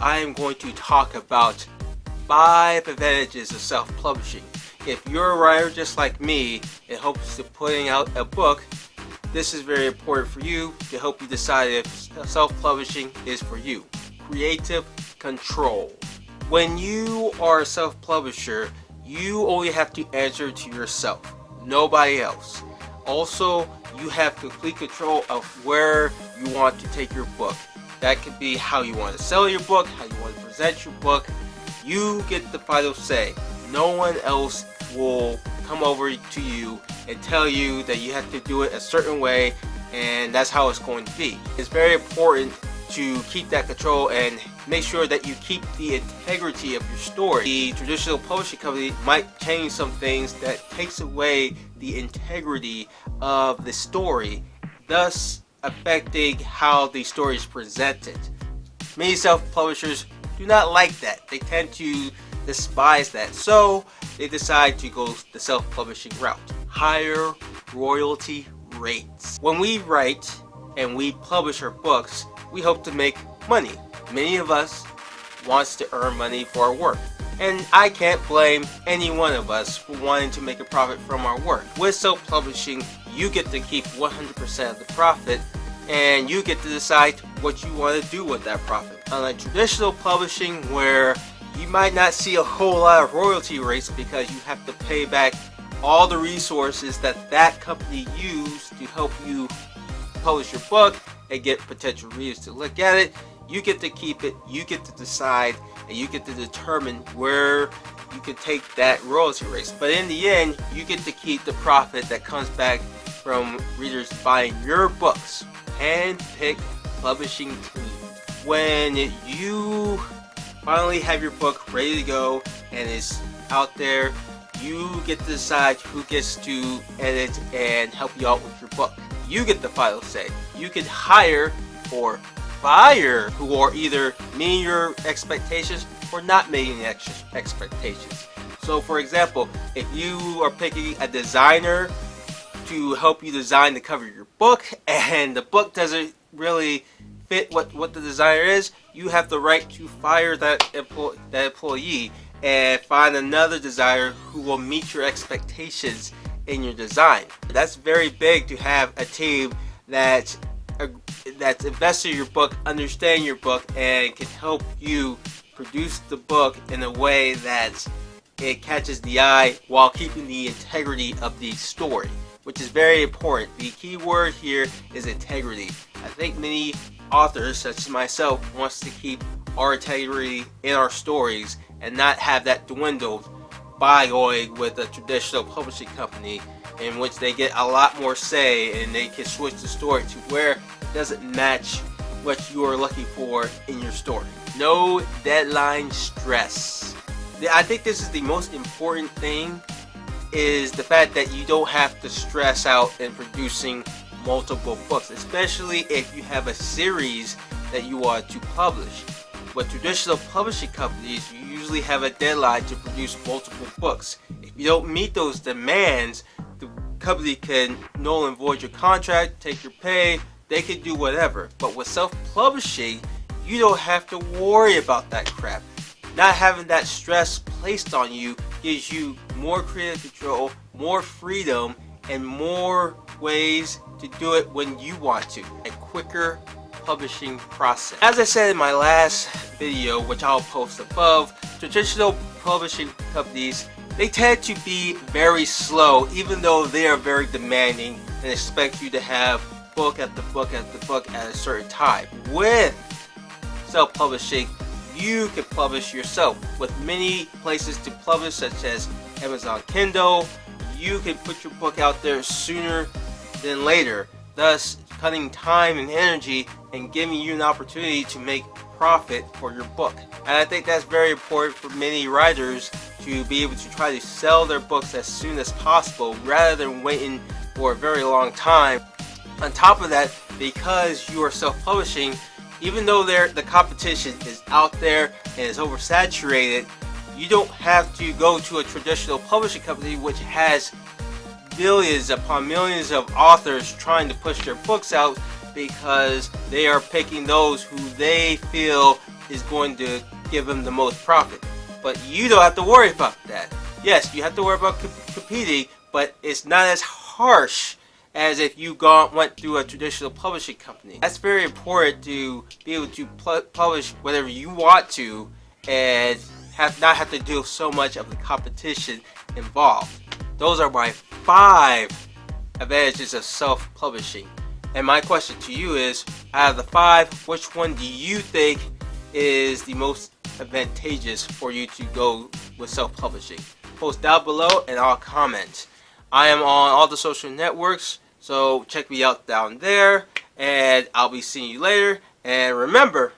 I am going to talk about 5 advantages of self-publishing. If you're a writer just like me and hopes to putting out a book, this is very important for you to help you decide if self-publishing is for you. Creative control. When you are a self-publisher, you only have to answer to yourself, nobody else. Also, you have complete control of where you want to take your book. That could be how you want to sell your book, how you want to present your book. You get the final say. No one else will come over to you and tell you that you have to do it a certain way and that's how it's going to be. It's very important to keep that control and make sure that you keep the integrity of your story. The traditional publishing company might change some things that takes away the integrity of the story, thus affecting how the story is presented. Many self-publishers do not like that. They tend to despise that, so they decide to go the self-publishing route. Higher royalty rates. When we write and we publish our books, we hope to make money. Many of us wants to earn money for our work, and I can't blame any one of us for wanting to make a profit from our work. With self-publishing, you get to keep 100% of the profit, and you get to decide what you want to do with that profit. Unlike traditional publishing, where you might not see a whole lot of royalty rates because you have to pay back all the resources that company used to help you publish your book and get potential readers to look at it. You get to keep it, you get to decide, and you get to determine where you can take that royalty rate. But in the end, you get to keep the profit that comes back from readers buying your books. Hand-picked publishing team. When you finally have your book ready to go and it's out there, you get to decide who gets to edit and help you out with your book. You get the final say. You can hire or fire who are either meeting your expectations or not meeting expectations. So for example, if you are picking a designer to help you design the cover of your book and the book doesn't really fit what the designer is, you have the right to fire that employee and find another designer who will meet your expectations in your design. That's very big to have a team that's invested in your book, understand your book, and can help you produce the book in a way that it catches the eye while keeping the integrity of the story, which is very important. The key word here is integrity. I think many authors, such as myself, wants to keep our integrity in our stories and not have that dwindled by going with a traditional publishing company in which they get a lot more say and they can switch the story to where it doesn't match what you are looking for in your story. No deadline stress. I think this is the most important thing, is the fact that you don't have to stress out in producing multiple books, especially if you have a series that you want to publish. With traditional publishing companies, you usually have a deadline to produce multiple books. If you don't meet those demands, the company can null and void your contract, take your pay, they can do whatever. But with self-publishing, you don't have to worry about that crap. Not having that stress placed on you gives you more creative control, more freedom, and more ways to do it when you want to. A quicker publishing process. As I said in my last video, which I'll post above, traditional publishing companies, they tend to be very slow, even though they are very demanding and expect you to have book after book after book at a certain time. With self-publishing, you can publish yourself. With many places to publish, such as Amazon Kindle, you can put your book out there sooner than later, thus cutting time and energy and giving you an opportunity to make profit for your book. And I think that's very important for many writers to be able to try to sell their books as soon as possible rather than waiting for a very long time. On top of that, because you are self-publishing, Even though the competition is out there and is oversaturated, you don't have to go to a traditional publishing company which has millions upon millions of authors trying to push their books out, because they are picking those who they feel is going to give them the most profit. But you don't have to worry about that. Yes, you have to worry about competing, but it's not as harsh as if you went through a traditional publishing company. That's very important, to be able to publish whatever you want to and not have to deal so much of the competition involved. Those are my 5 advantages of self-publishing. And my question to you is, out of the 5, which one do you think is the most advantageous for you to go with self-publishing? Post down below and I'll comment. I am on all the social networks, so check me out down there, and I'll be seeing you later. And remember,